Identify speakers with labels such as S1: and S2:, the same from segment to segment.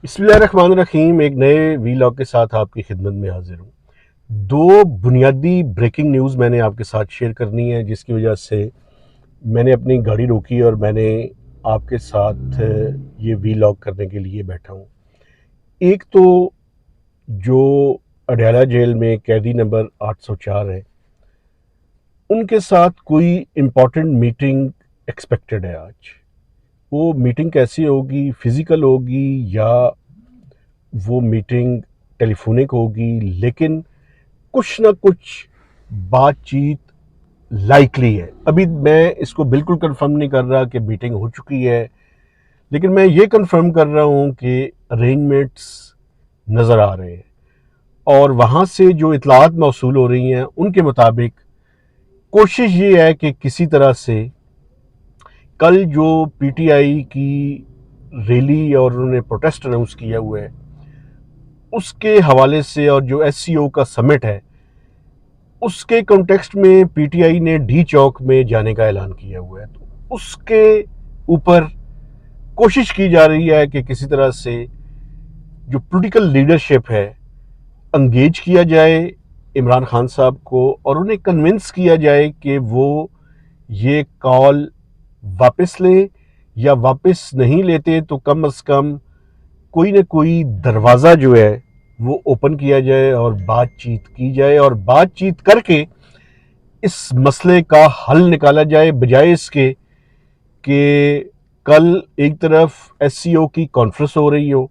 S1: बिस्मिल्लाहिर्रहमानिर्रहीम। एक नए वीलॉग के साथ आपकी खिदमत में हाजिर हूँ। दो बुनियादी ब्रेकिंग न्यूज़ मैंने आपके साथ शेयर करनी है, जिसकी वजह से मैंने अपनी गाड़ी रोकी और मैंने आपके साथ ये वीलॉग करने के लिए बैठा हूँ। एक तो जो अडयाला जेल में कैदी नंबर 804 है, उनके साथ कोई इम्पोर्टेंट मीटिंग एक्सपेक्टेड है आज। वो मीटिंग कैसी होगी, फिज़िकल होगी या वो मीटिंग टेलीफोनिक होगी, लेकिन कुछ ना कुछ बातचीत लाइकली है। अभी मैं इसको बिल्कुल कंफर्म नहीं कर रहा कि मीटिंग हो चुकी है, लेकिन मैं ये कंफर्म कर रहा हूँ कि अरेंजमेंट्स नज़र आ रहे हैं और वहाँ से जो इतलात मौसूल हो रही हैं उनके मुताबिक कोशिश ये है कि किसी तरह से कल जो पीटीआई की रैली और उन्होंने प्रोटेस्ट अनाउंस किया हुआ है उसके हवाले से, और जो एससीओ का समिट है उसके कॉन्टेक्स्ट में पीटीआई ने डी चौक में जाने का ऐलान किया हुआ है, तो उसके ऊपर कोशिश की जा रही है कि किसी तरह से जो पॉलिटिकल लीडरशिप है अंगेज किया जाए इमरान खान साहब को और उन्हें कन्विंस किया जाए कि वो ये कॉल वापस लें, या वापस नहीं लेते तो कम अज़ कम कोई ना कोई दरवाज़ा जो है वो ओपन किया जाए और बातचीत की जाए और बातचीत करके इस मसले का हल निकाला जाए, बजाय इसके कि कल एक तरफ एससीओ की कॉन्फ्रेंस हो रही हो,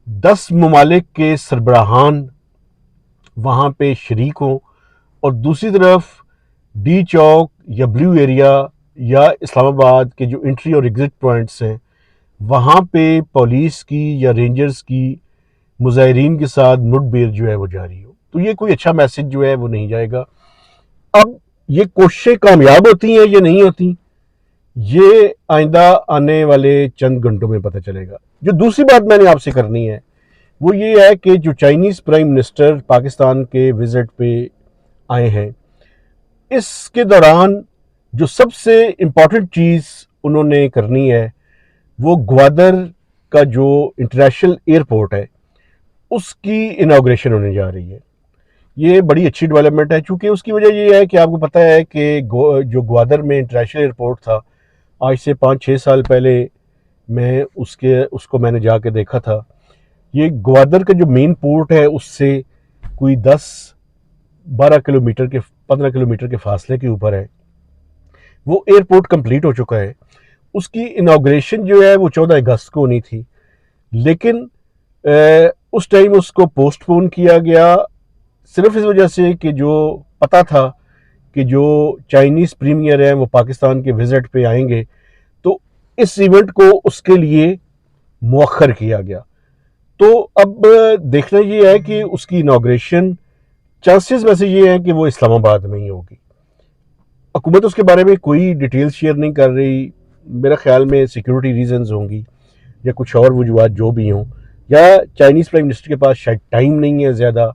S1: 10 ममालिक के सरबराहान वहाँ पे शरीक हों और दूसरी तरफ डी चौक या ब्लू एरिया या इस्लामाबाद के जो एंट्री और एग्ज़िट पॉइंट्स हैं वहाँ पे पुलिस की या रेंजर्स की मुजाहिरीन के साथ मुठभेड़ जो है वो जारी हो, तो ये कोई अच्छा मैसेज जो है वो नहीं जाएगा। अब ये कोशिशें कामयाब होती हैं या नहीं होती, ये आइंदा आने वाले चंद घंटों में पता चलेगा। जो दूसरी बात मैंने आपसे करनी है वो ये है कि जो चाइनीज़ प्राइम मिनिस्टर पाकिस्तान के विजिट पे आए हैं, इसके दौरान जो सबसे इम्पॉर्टेंट चीज़ उन्होंने करनी है वो ग्वादर का जो इंटरनेशनल एयरपोर्ट है उसकी इनाग्रेशन होने जा रही है। ये बड़ी अच्छी डेवलपमेंट है, चूँकि उसकी वजह ये है कि आपको पता है कि जो ग्वादर में इंटरनेशनल एयरपोर्ट था, आज से 5-6 साल पहले मैं उसको मैंने जाके देखा था। ये ग्वादर का जो मेन पोर्ट है उससे कोई 10-12 किलोमीटर के 15 किलोमीटर के फासले के ऊपर है। वो एयरपोर्ट कंप्लीट हो चुका है। उसकी इनाग्रेशन जो है वो 14 अगस्त को होनी थी, लेकिन उस टाइम उसको पोस्टपोन किया गया सिर्फ इस वजह से कि जो पता था कि जो चाइनीज़ प्रीमियर हैं वो पाकिस्तान के विज़िट पे आएंगे, तो इस इवेंट को उसके लिए मुअख्खर किया गया। तो अब देखना ये है कि उसकी इनाग्रेशन चांसेस वैसे ये हैं कि वो इस्लामाबाद में ही होगी। हुकूमत उसके बारे में कोई डिटेल्स शेयर नहीं कर रही, मेरा ख्याल में सिक्योरिटी रीजंस होंगी या कुछ और वजूहत जो भी हों, या चाइनीज़ प्राइम मिनिस्टर के पास शायद टाइम नहीं है ज़्यादा,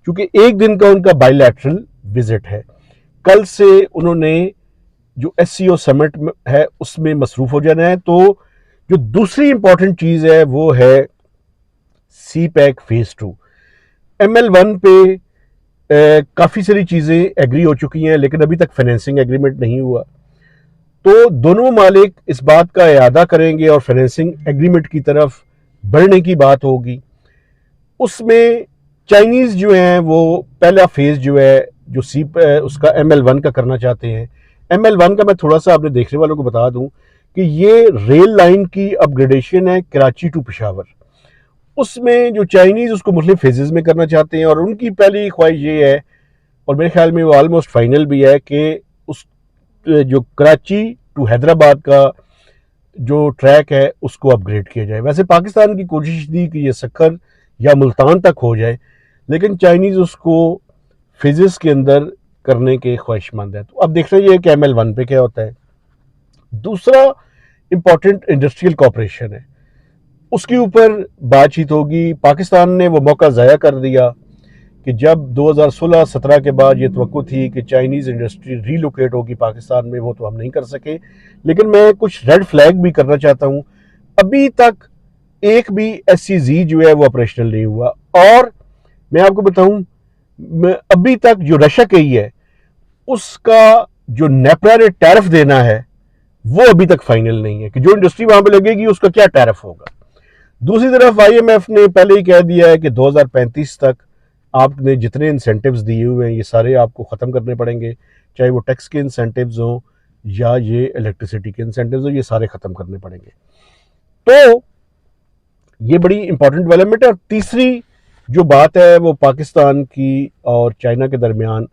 S1: क्योंकि एक दिन का उनका बायलैटरल विजिट है। कल से उन्होंने जो एससीओ समिट है उसमें मसरूफ़ हो जाना है। तो जो दूसरी इंपॉर्टेंट चीज़ है वो है सी पैक फेज़ 2। ML1 पे काफ़ी सारी चीज़ें एग्री हो चुकी हैं, लेकिन अभी तक फाइनेंसिंग एग्रीमेंट नहीं हुआ। तो दोनों ममालिक इस बात का इरादा करेंगे और फाइनेंसिंग एग्रीमेंट की तरफ बढ़ने की बात होगी। उसमें चाइनीज़ जो हैं वो पहला फेज़ जो है जो उसका ML1 का करना चाहते हैं। ML1 का मैं थोड़ा सा आपने देखने वालों को बता दूं कि ये रेल लाइन की अपग्रेडेशन है कराची टू पेशावर। उसमें जो चाइनीज़ उसको मुख्तलिफ फेजेस में करना चाहते हैं और उनकी पहली ख्वाहिश ये है, और मेरे ख्याल में वो ऑलमोस्ट फाइनल भी है, कि उस जो कराची टू हैदराबाद का जो ट्रैक है उसको अपग्रेड किया जाए। वैसे पाकिस्तान की कोशिश थी कि ये सक्खर या मुल्तान तक हो जाए, लेकिन चाइनीज़ उसको फेजेस के अंदर करने के ख्वाहिशमंद है। तो अब देखना ये है कि ML1 पे क्या होता है। दूसरा इंपॉर्टेंट इंडस्ट्रियल कॉपरेशन है, उसके ऊपर बातचीत होगी। पाकिस्तान ने वो मौका ज़ाया कर दिया कि जब 2016-17 के बाद ये तवक्को थी कि चाइनीज़ इंडस्ट्री रीलोकेट होगी पाकिस्तान में, वो तो हम नहीं कर सके। लेकिन मैं कुछ रेड फ्लैग भी करना चाहता हूँ। अभी तक एक भी SEZ जो है वो ऑपरेशनल नहीं हुआ। और मैं आपको बताऊं, अभी तक जो रशिया कही है उसका जो नेपरा ने टैरिफ देना है वो अभी तक फाइनल नहीं है कि जो इंडस्ट्री वहां पे लगेगी उसका क्या टैरिफ होगा। दूसरी तरफ IMF ने पहले ही कह दिया है कि 2035 तक आपने जितने इंसेंटिव्स दिए हुए हैं ये सारे आपको ख़त्म करने पड़ेंगे, चाहे वो टैक्स के इंसेंटिव्स हों या ये इलेक्ट्रिसिटी के इंसेंटिव्स हों, ये सारे ख़त्म करने पड़ेंगे। तो ये बड़ी इंपॉर्टेंट डेवलपमेंट है। और तीसरी जो बात है वो पाकिस्तान की और चाइना के दरमियान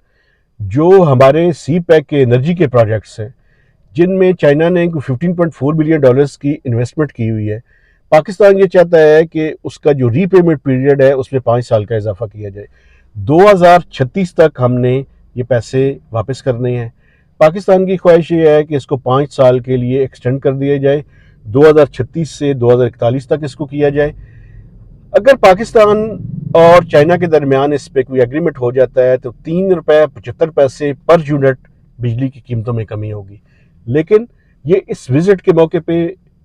S1: जो हमारे CPEC के एनर्जी के प्रोजेक्ट्स हैं जिनमें चाइना ने $15.4 बिलियन की इन्वेस्टमेंट की हुई है, पाकिस्तान ये चाहता है कि उसका जो रीपेमेंट पीरियड है उसमें 5 साल का इजाफा किया जाए। 2036 तक हमने ये पैसे वापस करने हैं। पाकिस्तान की ख्वाहिश ये है कि इसको 5 साल के लिए एक्सटेंड कर दिया जाए, 2036 से 2041 तक इसको किया जाए। अगर पाकिस्तान और चाइना के दरमियान इस पर कोई एग्रीमेंट हो जाता है तो ₹3.75 पर यूनिट बिजली की कीमतों में कमी होगी। लेकिन ये इस विजिट के मौके पे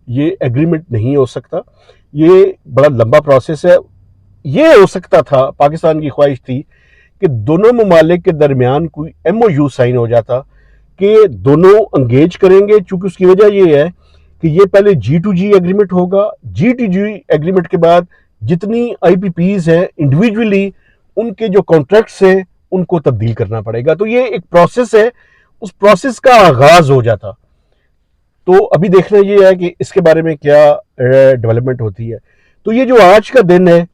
S1: ये एग्रीमेंट नहीं हो सकता, ये बड़ा लंबा प्रोसेस है। ये हो सकता था, पाकिस्तान की ख्वाहिश थी कि दोनों ममालिक के दरमियान कोई MOU साइन हो जाता कि दोनों अंगेज करेंगे, चूंकि उसकी वजह ये है कि ये पहले G2G एग्रीमेंट होगा, G2G एग्रीमेंट के बाद जितनी IPPs हैं इंडिविजुअली उनके जो कॉन्ट्रैक्ट्स हैं उनको तब्दील करना पड़ेगा। तो ये एक प्रोसेस है, उस प्रोसेस का आगाज हो जाता। तो अभी देखना ये है कि इसके बारे में क्या डेवलपमेंट होती है। तो ये जो आज का दिन है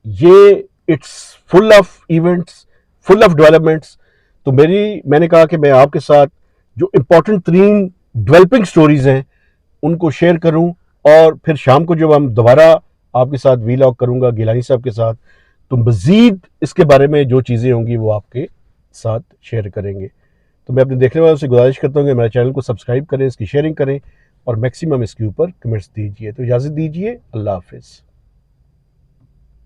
S1: ये it's full of events, full of developments. तो मैंने कहा कि मैं आपके साथ जो इंपॉर्टेंट 3 डेवलपिंग स्टोरीज हैं उनको शेयर करूं, और फिर शाम को जब हम दोबारा आपके साथ वीलॉग करूंगा गिलानी साहब के साथ, तो मजीद इसके बारे में जो चीज़ें होंगी वो आपके साथ शेयर करेंगे। तो मैं अपने देखने वालों से गुजारिश करता हूँ कि मेरे चैनल को सब्सक्राइब करें, इसकी शेयरिंग करें और मैक्सिमम इसके ऊपर कमेंट्स दीजिए। तो इजाज़त दीजिए, अल्लाह हाफिज़।